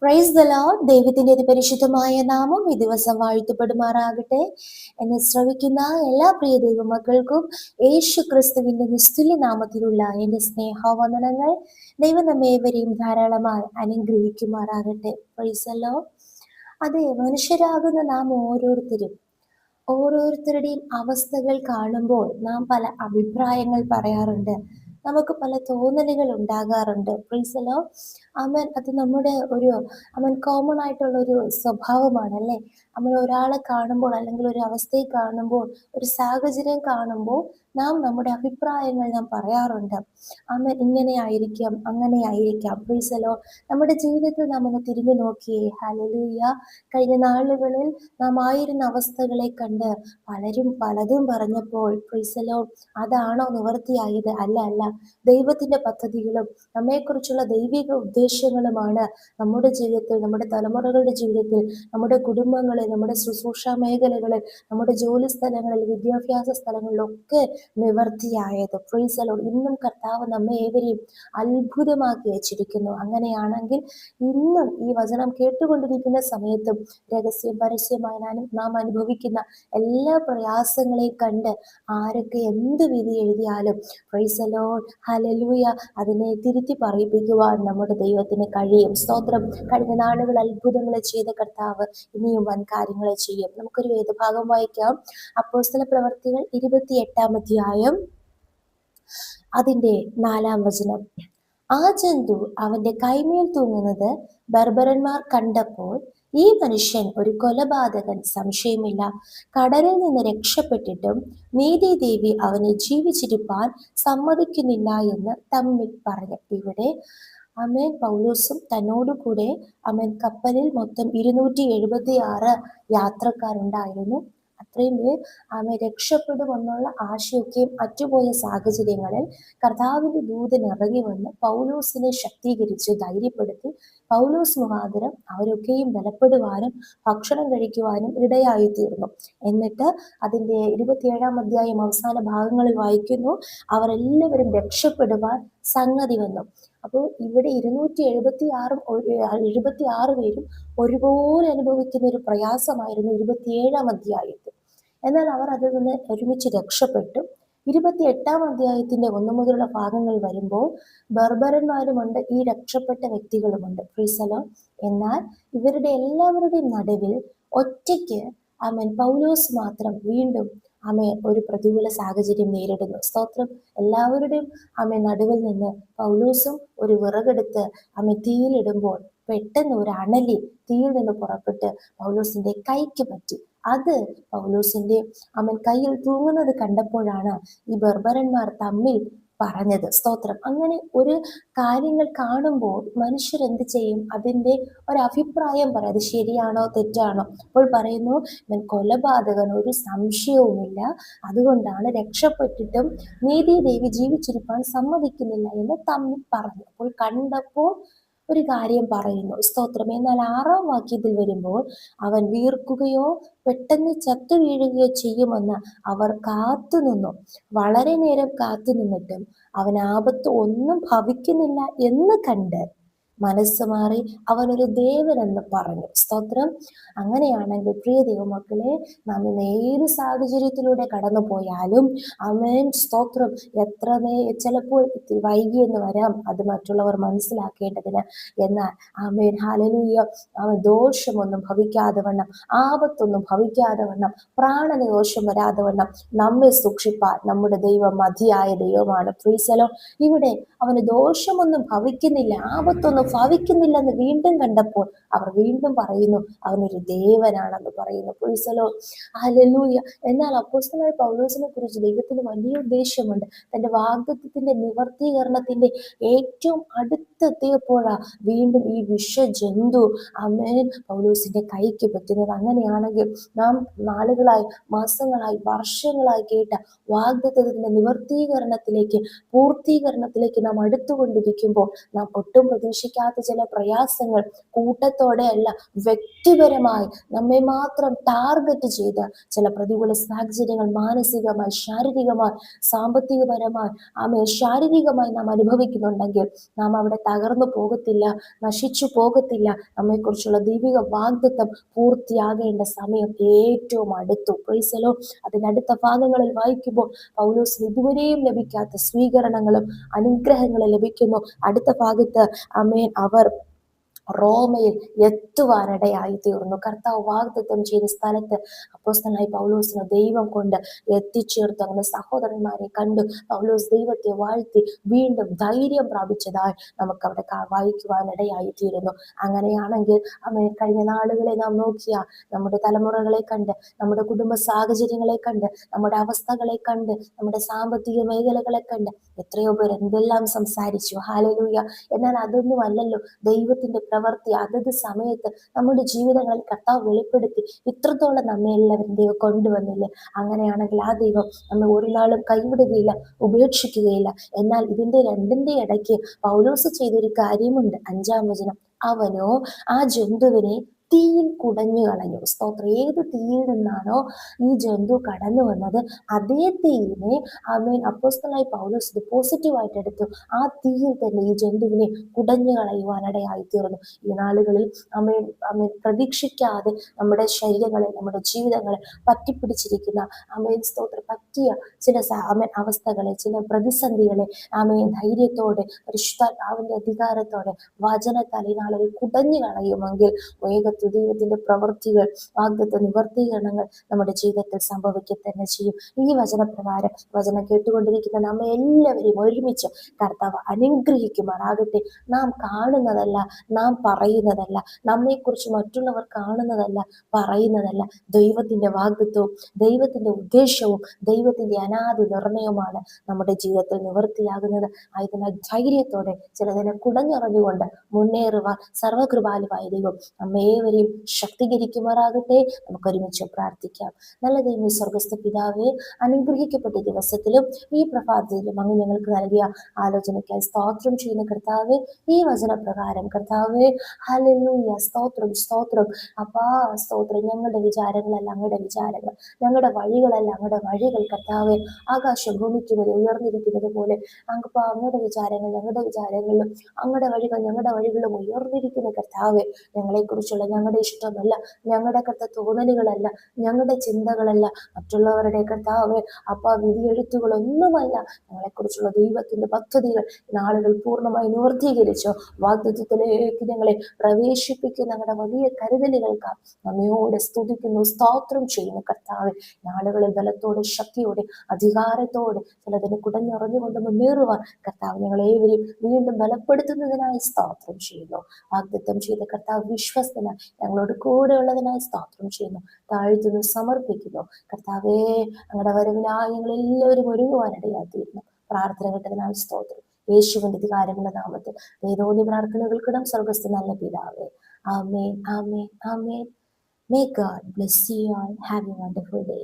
Praise the Lord. ദൈവത്തിന്റെ അതിപരിശുദ്ധമായ നാമം ഈ ദിവസം വാഴ്ത്തപ്പെടുമാറാകട്ടെ. എന്നെ ശ്രവിക്കുന്ന എല്ലാ പ്രിയ ദൈവമക്കൾക്കും യേശു ക്രിസ്തുവിന്റെ നിസ്തുല്യ നാമത്തിലുള്ള എന്റെ സ്നേഹവന്ദനങ്ങൾ. ദൈവം നമ്മേവരെയും ധാരാളമായി അനുഗ്രഹിക്കുമാറാകട്ടെ. Praise the Lord. അതെ, മനുഷ്യരാകുന്ന നാം ഓരോരുത്തരുടെയും അവസ്ഥകൾ കാണുമ്പോൾ നാം പല അഭിപ്രായങ്ങൾ പറയാറുണ്ട്. നമുക്ക് പല തോന്നലുകൾ ഉണ്ടാകാറുണ്ട്. Praise the Lord. ആമേൻ. അത് നമ്മുടെ കോമൺ ആയിട്ടുള്ള ഒരു സ്വഭാവമാണ് അല്ലേ? നമ്മൾ ഒരാളെ കാണുമ്പോൾ അല്ലെങ്കിൽ ഒരു അവസ്ഥയെ കാണുമ്പോൾ, ഒരു സാഹചര്യം കാണുമ്പോൾ നാം നമ്മുടെ അഭിപ്രായങ്ങൾ നാം പറയാറുണ്ട്. ആമേൻ. ഇങ്ങനെ ആയിരിക്കാം, അങ്ങനെ ആയിരിക്കാം. Price the Lord. നമ്മുടെ ജീവിതത്തിൽ നാം ഒന്ന് തിരിഞ്ഞു നോക്കിയേ. ഹല്ലേലൂയ. കഴിഞ്ഞ നാളുകളിൽ നാം ആയിരുന്ന അവസ്ഥകളെ കണ്ട് പലരും പലതും പറഞ്ഞപ്പോൾ പ്രൈസ് ദി ലോർഡ്, അതാണോ നിവൃത്തിയായത്? അല്ല. ദൈവത്തിന്റെ പദ്ധതികളും നമ്മെക്കുറിച്ചുള്ള ദൈവിക ഉദ്ദേശങ്ങളുമാണ് നമ്മുടെ ജീവിതത്തിൽ, നമ്മുടെ തലമുറകളുടെ ജീവിതത്തിൽ, നമ്മുടെ കുടുംബങ്ങളിൽ, നമ്മുടെ ശുശ്രൂഷ മേഖലകളിൽ, നമ്മുടെ ജോലി സ്ഥലങ്ങളിൽ, വിദ്യാഭ്യാസ സ്ഥലങ്ങളിലൊക്കെ നിവർത്തിയായത്. Price the Lord. ഇന്നും കർത്താവ് നമ്മെ ഏവരെയും അത്ഭുതമാക്കി വെച്ചിരിക്കുന്നു. അങ്ങനെയാണെങ്കിൽ ഇന്നും ഈ വചനം കേട്ടുകൊണ്ടിരിക്കുന്ന സമയത്തും രഹസ്യം പരസ്യമായി നാം അനുഭവിക്കുന്ന എല്ലാ പ്രയാസങ്ങളെയും കണ്ട് ആരൊക്കെ എന്ത് വിധി എഴുതിയാലും പ്രൈസ് ദി ലോർഡ്, ഹല്ലേലൂയ, അതിനെ തിരുത്തി പറയിപ്പിക്കുവാൻ നമ്മുടെ ദൈവത്തിന് കഴിയും. സ്തോത്രം. കഴിഞ്ഞ നാളുകൾ അത്ഭുതങ്ങൾ ചെയ്ത കർത്താവ് ഇനിയും വൻ കാര്യങ്ങൾ ചെയ്യും. നമുക്കൊരു വേദഭാഗം വായിക്കാം. അപ്പോസ്തല പ്രവർത്തികൾ 28-ാം അധ്യായം അതിന്റെ 4-ാം വചനം. ആ ജന്തു അവന്റെ കൈമേൽ തൂങ്ങുന്നത് ബർബരന്മാർ കണ്ടപ്പോൾ, ഈ മനുഷ്യൻ ഒരു കൊലപാതകൻ, സംശയമില്ല, കടലിൽ നിന്ന് രക്ഷപ്പെട്ടിട്ടും നീതിദേവി അവനെ ജീവിച്ചിരിപ്പാൻ സമ്മതിക്കുന്നില്ല എന്ന് തമ്മിൽ പറഞ്ഞു. ഇവിടെ അമേൻ പൗലോസും തന്നോടുകൂടെ കപ്പലിൽ മൊത്തം 276 യാത്രക്കാരുണ്ടായിരുന്നു. അത്രയും പേർ രക്ഷപ്പെടുമെന്നുള്ള ആശയൊക്കെയും അറ്റുപോയ സാഹചര്യങ്ങളിൽ കർത്താവിന്റെ ദൂതൻ ഇറങ്ങി വന്ന് പൗലോസിനെ ശക്തീകരിച്ച് ധൈര്യപ്പെടുത്തി പൗലോസ് മുഖാന്തരം അവരൊക്കെയും ബലപ്പെടുവാനും ഭക്ഷണം കഴിക്കുവാനും ഇടയായി തീർന്നു. എന്നിട്ട് അതിന്റെ 27-ാം അധ്യായം അവസാന ഭാഗങ്ങളിൽ വായിക്കുന്നു, അവർ എല്ലാവരും രക്ഷപ്പെടുവാൻ സംഗതി വന്നു. അപ്പോൾ ഇവിടെ 276 പേരും ഒരുപോലെ അനുഭവിക്കുന്ന ഒരു പ്രയാസമായിരുന്നു 27-ാം അധ്യായത്തിൽ. എന്നാൽ അവർ അതിൽ നിന്ന് ഒരുമിച്ച് രക്ഷപ്പെട്ടു. 28-ാം അധ്യായത്തിന്റെ 1 മുതലുള്ള ഭാഗങ്ങൾ വരുമ്പോൾ ബർബരന്മാരുമുണ്ട്, ഈ രക്ഷപ്പെട്ട വ്യക്തികളുമുണ്ട്. Price the Lord. എന്നാൽ ഇവരുടെ എല്ലാവരുടെയും നടുവിൽ ഒറ്റയ്ക്ക് പൗലോസ് മാത്രം വീണ്ടും ഒരു പ്രതികൂല സാഹചര്യം നേരിടുന്നു. സ്തോത്രം. എല്ലാവരുടെയും നടുവിൽ നിന്ന് പൗലോസും ഒരു വിറകെടുത്ത് തീയിലിടുമ്പോൾ പെട്ടെന്ന് ഒരു അണലി തീയിൽ നിന്ന് പുറപ്പെട്ട് പൗലോസിന്റെ കൈക്ക് പറ്റി. അത് പൗലോസിന്റെ കയ്യിൽ തൂങ്ങുന്നത് കണ്ടപ്പോഴാണ് ഈ ബർബരന്മാർ തമ്മിൽ പറഞ്ഞത്. സ്തോത്രം. അങ്ങനെ ഒരു കാര്യങ്ങൾ കാണുമ്പോൾ മനുഷ്യർ എന്ത് ചെയ്യും? അതിന്റെ ഒരു അഭിപ്രായം പറയും, അത് ശരിയാണോ തെറ്റാണോ. അപ്പോൾ പറയുന്നു, കൊലപാതകൻ, ഒരു സംശയവുമില്ല, അതുകൊണ്ടാണ് രക്ഷപ്പെട്ടിട്ടും നീതിദേവി ജീവിച്ചിരിപ്പാൻ സമ്മതിക്കുന്നില്ല എന്ന് തമ്മിൽ പറഞ്ഞു. അപ്പോൾ കണ്ടപ്പോൾ ഒരു കാര്യം പറയുന്നു. സ്തോത്രം. എന്നാൽ 6-ാം വാക്യത്തിൽ വരുമ്പോൾ അവൻ വീർക്കുകയോ പെട്ടെന്ന് ചത്തു വീഴുകയോ ചെയ്യുമെന്ന് അവർ കാത്തുനിന്നു. വളരെ നേരം കാത്തു നിന്നിട്ടും അവൻ ആപത്ത് ഒന്നും ഭവിക്കുന്നില്ല എന്ന് കണ്ട് മനസ്സ് മാറി അവനൊരു ദേവനെന്ന് പറഞ്ഞു. സ്തോത്രം. അങ്ങനെയാണെങ്കിൽ പ്രിയ ദൈവമക്കളെ, നാം ഇന്ന് ഏത് സാഹചര്യത്തിലൂടെ കടന്നു പോയാലും ആമേൻ, സ്തോത്രം, ചിലപ്പോൾ വൈകിയെന്ന് വരാം, അത് മറ്റുള്ളവർ മനസ്സിലാക്കേണ്ടതിന്. എന്നാൽ ആമേൻ, ഹല്ലേലൂയ, ദോഷമൊന്നും ഭവിക്കാതെ വണ്ണം, ആപത്തൊന്നും ഭവിക്കാതെ വണ്ണം, പ്രാണന് ദോഷം വരാതെ വണ്ണം നമ്മെ സൂക്ഷിപ്പാൻ നമ്മുടെ ദൈവം മതിയായ ദൈവമാണ്. Price the Lord. ഇവിടെ അവന് ദോഷമൊന്നും ഭവിക്കുന്നില്ല, ആപത്തൊന്നും ഭവിക്കുന്നില്ലെന്ന് വീണ്ടും കണ്ടപ്പോൾ അവർ വീണ്ടും പറയുന്നു, അവനൊരു ദേവനാണെന്ന് പറയുന്നു. Price the Lord. ഹല്ലേലൂയ. എന്നാൽ അപ്പോസ്തലനായ പൗലോസിനെ കുറിച്ച് ദൈവത്തിന് വലിയ ഉദ്ദേശമുണ്ട്. തന്റെ വാഗ്ദത്തത്തിന്റെ നിവർത്തീകരണത്തിന്റെ ഏറ്റവും അടുത്തെത്തിയപ്പോഴാ വീണ്ടും ഈ വിഷജന്തു ആമേൻ പൗലോസിന്റെ കൈക്ക് പറ്റുന്നത്. അങ്ങനെയാണെങ്കിൽ നാം നാളുകളായി, മാസങ്ങളായി, വർഷങ്ങളായി കേട്ട വാഗ്ദത്തത്തിന്റെ നിവർത്തീകരണത്തിലേക്ക്, പൂർത്തീകരണത്തിലേക്ക് നാം അടുത്തുകൊണ്ടിരിക്കുമ്പോൾ നാം ഒട്ടും പ്രതീക്ഷിക്കാത്ത ലഭിക്കാത്ത ചില പ്രയാസങ്ങൾ കൂട്ടത്തോടെ അല്ല, വ്യക്തിപരമായി നമ്മെ മാത്രം ടാർഗറ്റ് ചെയ്ത് ചില പ്രതികൂല സാഹചര്യങ്ങൾ മാനസികമായി, ശാരീരികമായി, സാമ്പത്തികപരമായി, ശാരീരികമായി നാം അനുഭവിക്കുന്നുണ്ടെങ്കിൽ നാം അവിടെ തകർന്നു പോകത്തില്ല, നശിച്ചു പോകത്തില്ല. നമ്മെക്കുറിച്ചുള്ള ദൈവിക വാഗ്ദത്തം പൂർത്തിയാകേണ്ട സമയം ഏറ്റവും അടുത്തു. Price the Lord. അതിനടുത്ത ഭാഗങ്ങളിൽ വായിക്കുമ്പോൾ പൗലോസിന് ഇതുവരെയും ലഭിക്കാത്ത സ്വീകരണങ്ങളും അനുഗ്രഹങ്ങളും ലഭിക്കുന്നു. അടുത്ത ഭാഗത്ത് അവർ റോമയിൽ എത്തുവാനിടയായി തീർന്നു. കർത്താവ് വാഗ്ദത്തം ചെയ്ത സ്ഥലത്ത് അപ്പോസ്തലനായ പൗലോസിനെ ദൈവം കൊണ്ട് എത്തിച്ചേർത്തു. അങ്ങനെ സഹോദരന്മാരെ കണ്ടു പൗലോസ് ദൈവത്തെ വാഴ്ത്തി വീണ്ടും ധൈര്യം പ്രാപിച്ചതായി നമുക്ക് അവിടെ വായിക്കുവാനിടയായി തീരുന്നു. അങ്ങനെയാണെങ്കിൽ കഴിഞ്ഞ നാളുകളെ നാം നോക്കിയാൽ നമ്മുടെ തലമുറകളെ കണ്ട്, നമ്മുടെ കുടുംബ സാഹചര്യങ്ങളെ കണ്ട്, നമ്മുടെ അവസ്ഥകളെ കണ്ട്, നമ്മുടെ സാമ്പത്തിക മേഖലകളെ കണ്ട് എത്രയോ പേർ എന്തെല്ലാം സംസാരിച്ചു. ഹല്ലേലൂയ. എന്നാൽ അതൊന്നും അല്ലല്ലോ ദൈവത്തിന്റെ പ്രവൃത്തി. അതത് സമയത്ത് നമ്മുടെ ജീവിതങ്ങളിൽ കർത്താവ് വെളിപ്പെടുത്തി ഇത്രത്തോളം നമ്മെ എല്ലാവരും ദൈവം കൊണ്ടുവന്നില്ലേ. അങ്ങനെയാണെങ്കിൽ ആ ദൈവം നമ്മെ ഒരു നാളും കൈവിടുകയില്ല, ഉപേക്ഷിക്കുകയില്ല. എന്നാൽ ഇതിന്റെ രണ്ടിന്റെ ഇടയ്ക്ക് പൗലോസ് ചെയ്തൊരു കാര്യമുണ്ട്. 5-ാം വചനം, അവനോ ആ ജന്തുവിനെ തീയിൽ കുടഞ്ഞു കളഞ്ഞു. സ്തോത്രം. ഏത് തീയിൽ നിന്നാണോ ഈ ജന്തു കടന്നു വന്നത്, അതേ തീയിനെ അപ്പോസ്തലനായ പൗലോസ് ഇത് പോസിറ്റീവായിട്ട് എടുത്തു. ആ തീയിൽ തന്നെ ഈ ജന്തുവിനെ കുടഞ്ഞു കളയുവാനിടയായി തീർന്നു. ഈ നാളുകളിൽ പ്രതീക്ഷിക്കാതെ നമ്മുടെ ശരീരങ്ങളെ, നമ്മുടെ ജീവിതങ്ങളെ പറ്റിപ്പിടിച്ചിരിക്കുന്ന സ്തോത്രം പറ്റിയ ചില അവസ്ഥകളെ, ചില പ്രതിസന്ധികളെ ധൈര്യത്തോടെ പരിശുദ്ധാത്മാവിന്റെ അധികാരത്തോടെ വചനത്താൽ ഈ നാളുകളിൽ കുടഞ്ഞു കളയുമെങ്കിൽ വേഗത്തിൽ ദൈവത്തിന്റെ പ്രവൃത്തികൾ, വാഗ്ദത്ത നിവർത്തീകരണങ്ങൾ നമ്മുടെ ജീവിതത്തിൽ സംഭവിക്കുക തന്നെ ചെയ്യും. ഈ വചനപ്രകാരം വചനം കേട്ടുകൊണ്ടിരിക്കുന്ന നമ്മെ എല്ലാവരെയും ഒരുമിച്ച് കർത്താവ് അനുഗ്രഹിക്കുമാറാകട്ടെ. നാം കാണുന്നതല്ല, നാം പറയുന്നതല്ല, നമ്മെക്കുറിച്ച് മറ്റുള്ളവർ കാണുന്നതല്ല, പറയുന്നതല്ല, ദൈവത്തിന്റെ വാഗ്ദത്വവും ദൈവത്തിന്റെ ഉദ്ദേശവും ദൈവത്തിന്റെ അനാദി നിർണയവുമാണ് നമ്മുടെ ജീവിതത്തിൽ നിവൃത്തിയാകുന്നത്. ആയതിനാൽ ധൈര്യത്തോടെ ചിലതിനെ കുടഞ്ഞറിഞ്ഞുകൊണ്ട് മുന്നേറുവാൻ സർവകൃപാലുവായ ദൈവം നമ്മേവരെയും ശക്തീകരിക്കുമാറാകട്ടെ. നമുക്ക് ഒരുമിച്ച് പ്രാർത്ഥിക്കാം. നല്ല ദൈവമേ, സ്വർഗസ്ഥ പിതാവേ, അനുഗ്രഹിക്കപ്പെട്ട ദിവസത്തിലും ഈ പ്രഭാതത്തിലും അങ്ങ് ഞങ്ങൾക്ക് നൽകിയ ആലോചനയ്ക്കായി സ്തോത്രം ചെയ്യുന്ന കർത്താവേ, ഈ വചനപ്രകാരം കർത്താവേ, ഹല്ലേലൂയ, സ്തോത്രം സ്തോത്രം അപ്പാ, സ്തോത്രം. ഞങ്ങളുടെ വിചാരങ്ങളല്ല അങ്ങയുടെ വിചാരങ്ങൾ, ഞങ്ങളുടെ വഴികളല്ല അങ്ങയുടെ വഴികൾ. കർത്താവേ, ആകാശം ഭൂമിക്ക് വരെ ഉയർന്നിരിക്കുന്നത് പോലെ അങ്ങയുടെ വിചാരങ്ങൾ ഞങ്ങളുടെ വിചാരങ്ങളിലും, അങ്ങയുടെ വഴികൾ ഞങ്ങളുടെ വഴികളിലും ഉയർന്നിരിക്കുന്ന കർത്താവേ, ഞങ്ങളെക്കുറിച്ചുള്ള ഞങ്ങളുടെ ഇഷ്ടമല്ല, ഞങ്ങളുടെ തോന്നലുകളല്ല, ഞങ്ങളുടെ ചിന്തകളല്ല, മറ്റുള്ളവരുടെ കർത്താവേ വിധിയെഴുത്തുകളൊന്നുമല്ല, ഞങ്ങളെക്കുറിച്ചുള്ള ദൈവത്തിന്റെ പദ്ധതികൾ നാളുകൾ പൂർണ്ണമായി നിവർത്തീകരിച്ചോ വാഗ്ദത്തത്തിലേക്ക് ഞങ്ങളെ പ്രവേശിപ്പിക്കുന്ന ഞങ്ങളുടെ വലിയ കരുതലുകൾക്ക് നമ്മയോട് സ്തുതിക്കുന്നു, സ്തോത്രം ചെയ്യുന്നു കർത്താവേ. നാളുകളിൽ ബലത്തോടെ, ശക്തിയോടെ, അധികാരത്തോടെ ചിലതിനെ കുടഞ്ഞറിഞ്ഞുകൊണ്ട് മുന്നേറുവാൻ കർത്താവ് ഞങ്ങളേവരെയും വീണ്ടും ബലപ്പെടുത്തുന്നതിനായി സ്തോത്രം ചെയ്യുന്നു. വാഗ്ദത്തം ചെയ്ത കർത്താവ് വിശ്വസ്തനായി ഞങ്ങളോട് കൂടെ ഉള്ളതിനായി സ്തോത്രം ചെയ്യുന്നു, താഴ്ത്തുന്നു, സമർപ്പിക്കുന്നു. കർത്താവേ, അങ്ങയുടെ വരവിനായി ഞങ്ങൾ എല്ലാവരും ഒരുങ്ങുവാനിടയാത്തിയിരുന്നു. പ്രാർത്ഥന കേട്ടതിനാൽ സ്തോത്രം. യേശുവിന്റെ അധികാരമുള്ള നാമത്തിൽ ദൈവോന്നി പ്രാർത്ഥനകൾക്കിടം സ്വർഗസ്ഥ നല്ല പിതാവേ. ആമേൻ, ആമേൻ, ആമേൻ. May God bless you all. Have a wonderful day.